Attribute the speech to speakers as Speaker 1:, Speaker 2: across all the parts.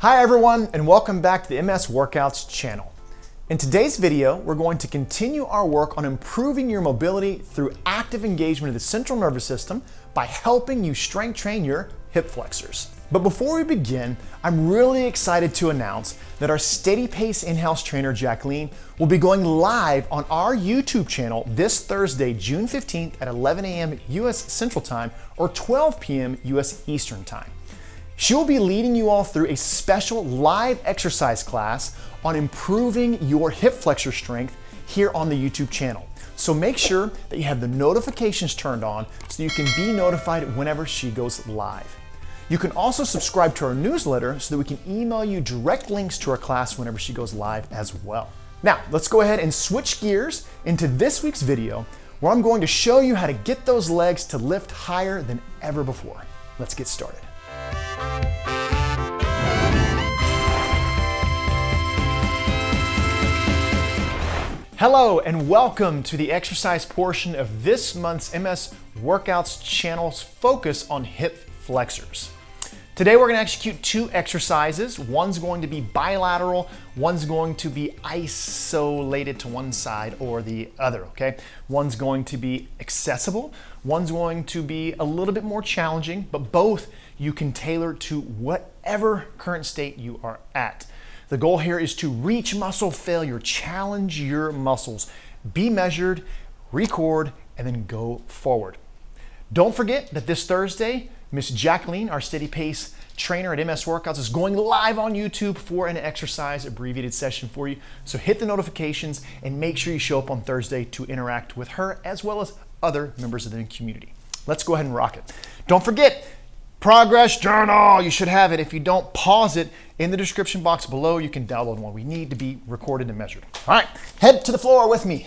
Speaker 1: Hi everyone, and welcome back to the MS Workouts channel. In today's video, we're going to continue our work on improving your mobility through active engagement of the central nervous system by helping you strength train your hip flexors. But before we begin, I'm really excited to announce that our steadypace in-house trainer, Jacqueline, will be going live on our YouTube channel this Thursday, June 15th at 11 a.m. US Central Time or 12 p.m. US Eastern Time. She will be leading you all through a special live exercise class on improving your hip flexor strength here on the YouTube channel. So make sure that you have the notifications turned on so you can be notified whenever she goes live. You can also subscribe to our newsletter so that we can email you direct links to our class whenever she goes live as well. Now, let's go ahead and switch gears into this week's video where I'm going to show you how to get those legs to lift higher than ever before. Let's get started. Hello and welcome to the exercise portion of this month's MS Workouts channel's focus on hip flexors. Today we're going to execute two exercises. One's going to be bilateral, one's going to be isolated to one side or the other, okay? One's going to be accessible, one's going to be a little bit more challenging, but both you can tailor to whatever current state you are at. The goal here is to reach muscle failure, challenge your muscles, be measured, record, and then go forward. Don't forget that this Thursday, Miss Jacqueline, our steady pace trainer at MS Workouts, is going live on YouTube for an exercise abbreviated session for you. So hit the notifications and make sure you show up on Thursday to interact with her as well as other members of the community. Let's go ahead and rock it. Don't forget, progress journal. You should have it. If you don't, pause it in the description box below. You can download one. We need to be recorded and measured. All right, head to the floor with me.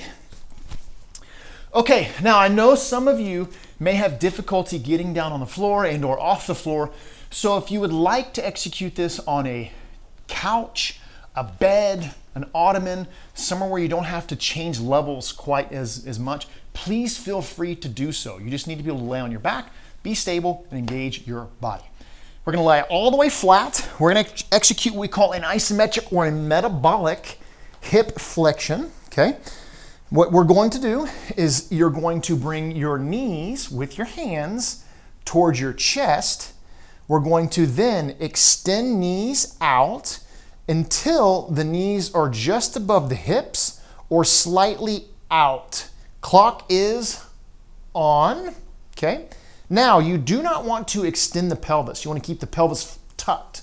Speaker 1: Okay, now I know some of you may have difficulty getting down on the floor and or off the floor. So if you would like to execute this on a couch, a bed, an ottoman, somewhere where you don't have to change levels quite as much, please feel free to do so. You just need to be able to lay on your back, be stable, and engage your body. We're gonna lay all the way flat. We're gonna execute what we call an isometric or a metabolic hip flexion, okay? What we're going to do is you're going to bring your knees with your hands towards your chest. We're going to then extend knees out until the knees are just above the hips or slightly out. Clock is on, okay? Now, you do not want to extend the pelvis. You want to keep the pelvis tucked.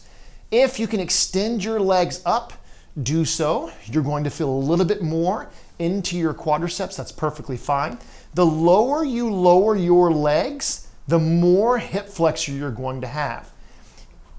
Speaker 1: If you can extend your legs up, do so. You're going to feel a little bit more into your quadriceps. That's perfectly fine. The lower you lower your legs, the more hip flexor you're going to have.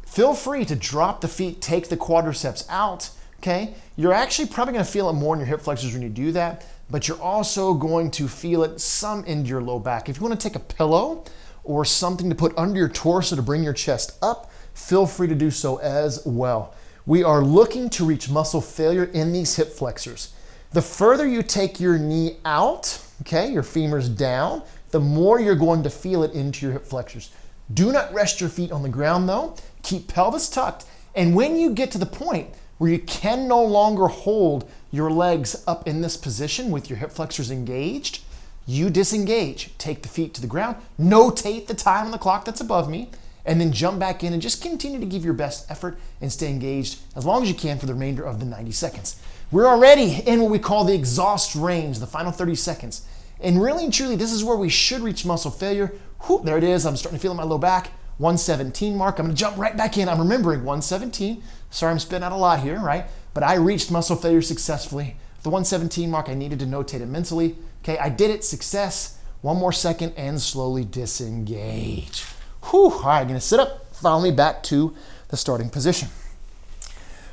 Speaker 1: Feel free to drop the feet, take the quadriceps out, okay? You're actually probably going to feel it more in your hip flexors when you do that, but you're also going to feel it some into your low back. If you want to take a pillow or something to put under your torso to bring your chest up, feel free to do so as well. We are looking to reach muscle failure in these hip flexors. The further you take your knee out, okay, your femurs down, the more you're going to feel it into your hip flexors. Do not rest your feet on the ground though. Keep pelvis tucked. And when you get to the point where you can no longer hold your legs up in this position with your hip flexors engaged, you disengage. Take the feet to the ground, notate the time on the clock that's above me, and then jump back in and just continue to give your best effort and stay engaged as long as you can for the remainder of the 90 seconds. We're already in what we call the exhaust range, the final 30 seconds. And really and truly, this is where we should reach muscle failure. Whew, there it is. I'm starting to feel in my low back. 117 mark. I'm gonna jump right back in. I'm remembering 117. Sorry, I'm spitting out a lot here, right? But I reached muscle failure successfully. The 117 mark, I needed to notate it mentally. Okay, I did it, success. One more second and slowly disengage. Whew, all right, gonna sit up, follow me back to the starting position.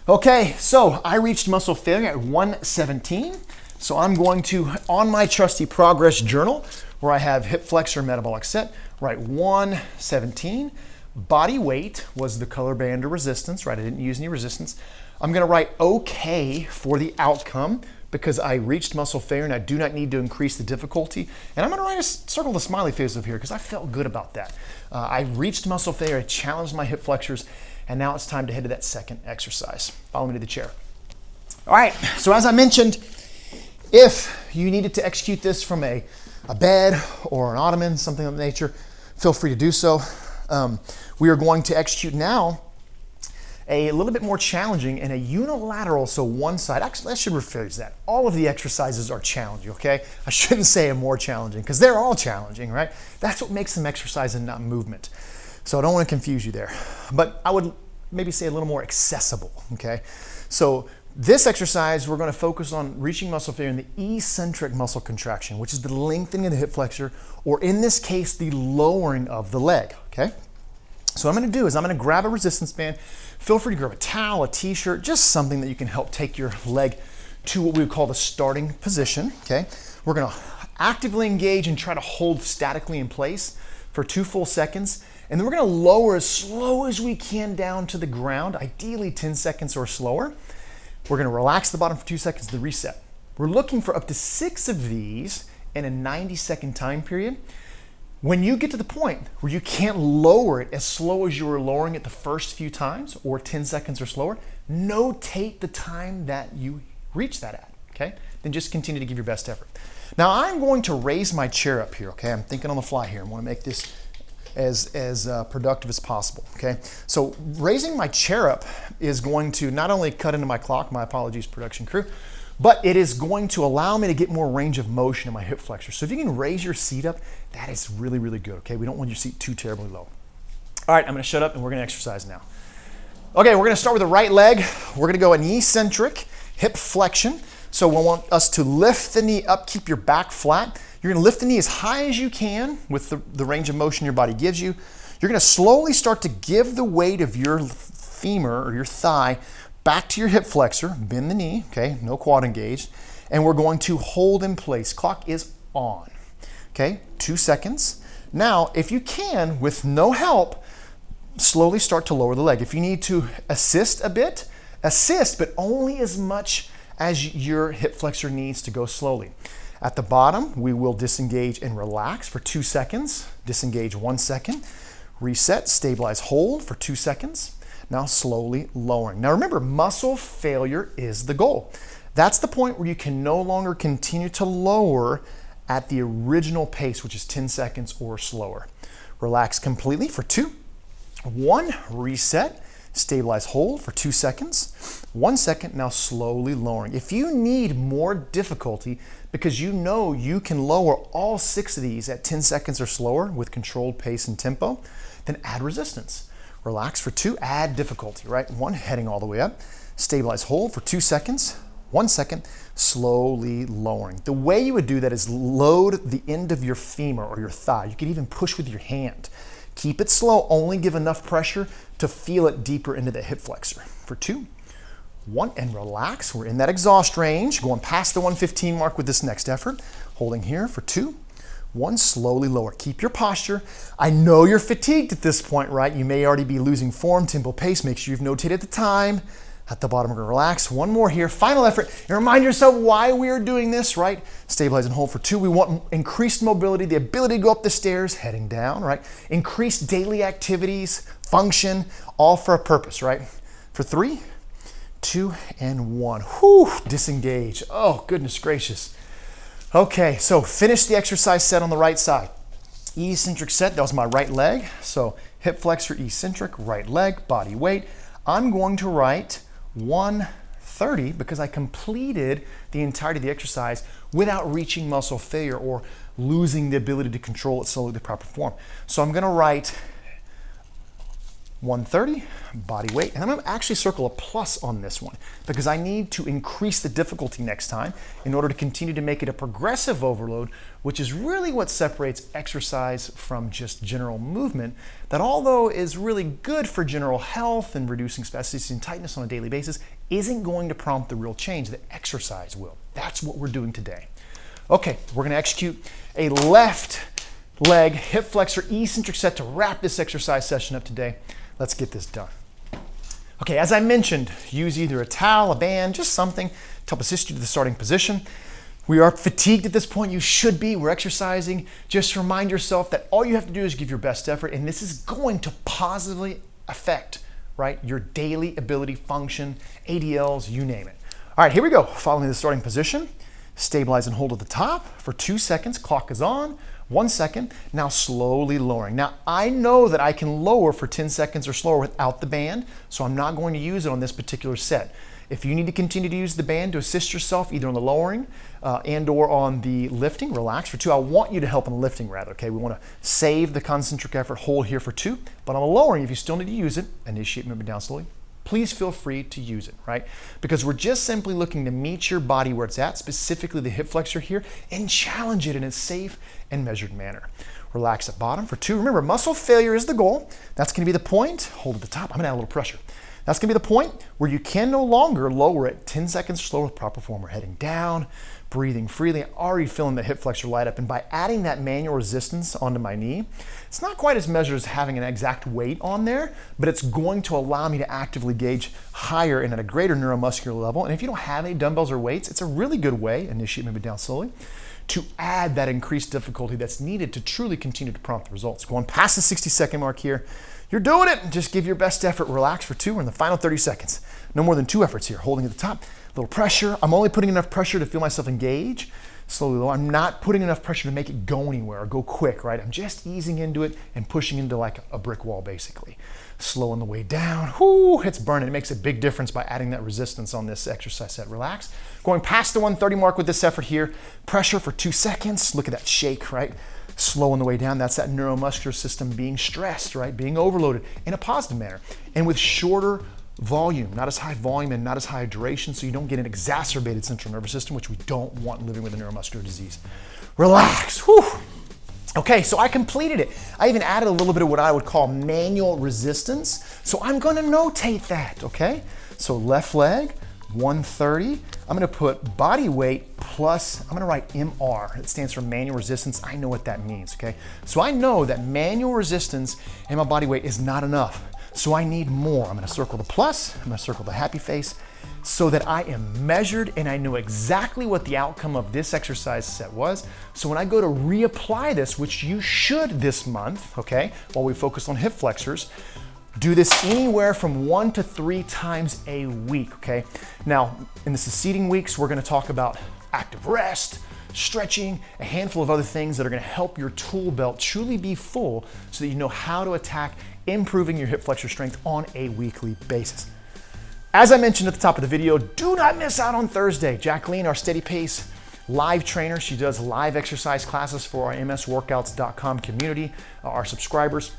Speaker 1: Okay, so I reached muscle failure at 117. So I'm going to, on my trusty progress journal, where I have hip flexor metabolic set, write 117. Body weight was the color band of resistance, right? I didn't use any resistance. I'm gonna write okay for the outcome because I reached muscle failure and I do not need to increase the difficulty. And I'm gonna write a circle the smiley face over here because I felt good about that. I reached muscle failure, I challenged my hip flexors, And now it's time to head to that second exercise. Follow me to the chair. All right, so as I mentioned, if you needed to execute this from a bed or an ottoman, something of that nature, feel free to do so. We are going to execute now a little bit more challenging and a unilateral, so one side. Actually, I should rephrase that. All of the exercises are challenging, okay? I shouldn't say more challenging because they're all challenging, right? That's what makes them exercise and not movement. So I don't want to confuse you there. But I would maybe say a little more accessible, okay? So this exercise, we're going to focus on reaching muscle failure in the eccentric muscle contraction, which is the lengthening of the hip flexor, or in this case, the lowering of the leg, okay? So what I'm going to do is I'm going to grab a resistance band. Feel free to grab a towel, a t-shirt, just something that you can help take your leg to what we would call the starting position, okay? We're going to actively engage and try to hold statically in place for 2 full seconds. And then we're going to lower as slow as we can down to the ground, ideally 10 seconds or slower. We're going to relax the bottom for 2 seconds to reset. We're looking for up to 6 of these in a 90-second time period. When you get to the point where you can't lower it as slow as you were lowering it the first few times, or 10 seconds or slower, notate the time that you reach that at, okay? Then just continue to give your best effort. Now I'm going to raise my chair up here, okay? I'm thinking on the fly here. I want to make this as productive as possible, okay? So raising my chair up is going to not only cut into my clock, my apologies production crew, but it is going to allow me to get more range of motion in my hip flexor. So if you can raise your seat up, that is really, really good, okay? We don't want your seat too terribly low. All right, I'm gonna shut up and we're gonna exercise now. Okay, we're gonna start with the right leg. We're gonna go an eccentric hip flexion. So we want us to lift the knee up, keep your back flat. You're gonna lift the knee as high as you can with the range of motion your body gives you. You're gonna slowly start to give the weight of your femur or your thigh back to your hip flexor, bend the knee, okay, no quad engaged, and we're going to hold in place. Clock is on, okay, 2 seconds. Now, if you can, with no help, slowly start to lower the leg. If you need to assist a bit, assist, but only as much as your hip flexor needs to go slowly. At the bottom, we will disengage and relax for 2 seconds, disengage 1 second, reset, stabilize, hold for 2 seconds. Now slowly lowering. Now remember, muscle failure is the goal. That's the point where you can no longer continue to lower at the original pace, which is 10 seconds or slower. Relax completely for 2, 1, reset, stabilize, hold for 2 seconds, 1 second, now slowly lowering. If you need more difficulty because you know you can lower all 6 of these at 10 seconds or slower with controlled pace and tempo, then add resistance. Relax for 2, add difficulty, right? 1, heading all the way up. Stabilize, hold for 2 seconds, 1 second, slowly lowering. The way you would do that is load the end of your femur or your thigh. You could even push with your hand. Keep it slow, only give enough pressure to feel it deeper into the hip flexor. For 2, 1, and relax. We're in that exhaust range, going past the 115 mark with this next effort. Holding here for 2, 1, slowly lower. Keep your posture. I know you're fatigued at this point, right? You may already be losing form, tempo, pace. Make sure you've notated the time. At the bottom, we're gonna relax. 1 more here, final effort. And remind yourself why we are doing this, right? Stabilize and hold for 2. We want increased mobility, the ability to go up the stairs, heading down, right? Increased daily activities, function, all for a purpose, right? For 3, 2, and 1. Whew, disengage. Oh, goodness gracious. Okay, so finish the exercise set on the right side. Eccentric set, that was my right leg. So hip flexor, eccentric, right leg, body weight. I'm going to write 130 because I completed the entirety of the exercise without reaching muscle failure or losing the ability to control it slowly to proper form. So I'm gonna write 130, body weight, and I'm gonna actually circle a plus on this one because I need to increase the difficulty next time in order to continue to make it a progressive overload, which is really what separates exercise from just general movement, that although is really good for general health and reducing spasticity and tightness on a daily basis, isn't going to prompt the real change that exercise will. That's what we're doing today. Okay, we're gonna execute a left leg hip flexor eccentric set to wrap this exercise session up today. Let's get this done. Okay, as I mentioned, use either a towel, a band, just something to help assist you to the starting position. We are fatigued at this point. You should be. We're exercising. Just remind yourself that all you have to do is give your best effort, and this is going to positively affect right? Your daily ability function, ADLs, you name it. All right, here we go. Following the starting position, stabilize and hold at the top for 2 seconds. Clock is on. 1 second. Now slowly lowering. Now I know that I can lower for 10 seconds or slower without the band, so I'm not going to use it on this particular set. If you need to continue to use the band to assist yourself either on the lowering and or on the lifting, relax for 2. I want you to help on the lifting rather, okay? We want to save the concentric effort, hold here for 2. But on the lowering, if you still need to use it, initiate movement down slowly, please feel free to use it, right? Because we're just simply looking to meet your body where it's at, specifically the hip flexor here, and challenge it in a safe and measured manner. Relax at bottom for 2. Remember, muscle failure is the goal. That's gonna be the point. Hold at the top. I'm gonna add a little pressure. That's gonna be the point where you can no longer lower it 10 seconds slower with proper form. We're heading down, breathing freely, already feeling the hip flexor light up. And by adding that manual resistance onto my knee, it's not quite as measured as having an exact weight on there, but it's going to allow me to actively gauge higher and at a greater neuromuscular level. And if you don't have any dumbbells or weights, it's a really good way, initiate movement down slowly, to add that increased difficulty that's needed to truly continue to prompt the results. Going past the 60-second mark here, you're doing it. Just give your best effort. Relax for 2. We're in the final 30 seconds. No more than 2 efforts here. Holding at the top, a little pressure. I'm only putting enough pressure to feel myself engage. Slowly lower. I'm not putting enough pressure to make it go anywhere or go quick, right? I'm just easing into it and pushing into like a brick wall, basically. Slowing the way down. Whoo, it's burning. It makes a big difference by adding that resistance on this exercise set. Relax. Going past the 130 mark with this effort here. Pressure for 2 seconds. Look at that shake, right? Slowing the way down. That's that neuromuscular system being stressed, right? Being overloaded in a positive manner. And with shorter volume, not as high volume and not as high duration, so you don't get an exacerbated central nervous system, which we don't want living with a neuromuscular disease. Relax. Whew. Okay, so I completed it. I even added a little bit of what I would call manual resistance. So I'm gonna notate that, okay? So left leg, 130. I'm gonna put body weight plus, I'm gonna write MR. It stands for manual resistance. I know what that means, okay? So I know that manual resistance and my body weight is not enough. So I need more. I'm gonna circle the plus, I'm gonna circle the happy face, so that I am measured and I know exactly what the outcome of this exercise set was. So when I go to reapply this, which you should this month, okay, while we focus on hip flexors, do this anywhere from 1 to 3 times a week, okay? Now, in the succeeding weeks, we're gonna talk about active rest, stretching, a handful of other things that are gonna help your tool belt truly be full so that you know how to attack improving your hip flexor strength on a weekly basis. As I mentioned at the top of the video, do not miss out on Thursday. Jacqueline, our Steady Pace live trainer, she does live exercise classes for our msworkouts.com community, our subscribers.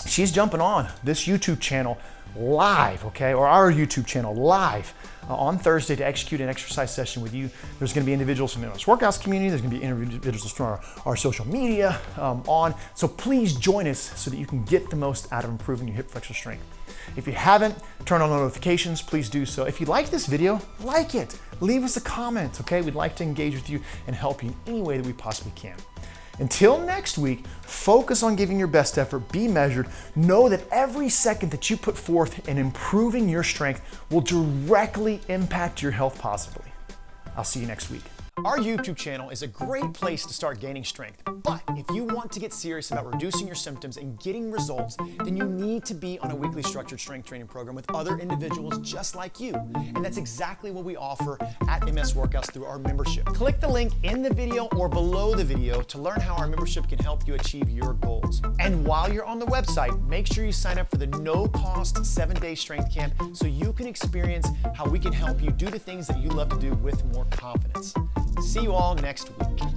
Speaker 1: She's jumping on this YouTube channel live, okay, or our YouTube channel live on Thursday to execute an exercise session with you. There's gonna be individuals from the MS Workouts community, there's gonna be individuals from our social media on, so please join us so that you can get the most out of improving your hip flexor strength. If you haven't turned on notifications, please do so. If you like this video, like it. Leave us a comment, okay? We'd like to engage with you and help you in any way that we possibly can. Until next week, focus on giving your best effort, be measured, know that every second that you put forth in improving your strength will directly impact your health positively. I'll see you next week. Our YouTube channel is a great place to start gaining strength, but if you want to get serious about reducing your symptoms and getting results, then you need to be on a weekly structured strength training program with other individuals just like you. And that's exactly what we offer at MS Workouts through our membership. Click the link in the video or below the video to learn how our membership can help you achieve your goals. And while you're on the website, make sure you sign up for the no-cost 7-day strength camp so you can experience how we can help you do the things that you love to do with more confidence. See you all next week.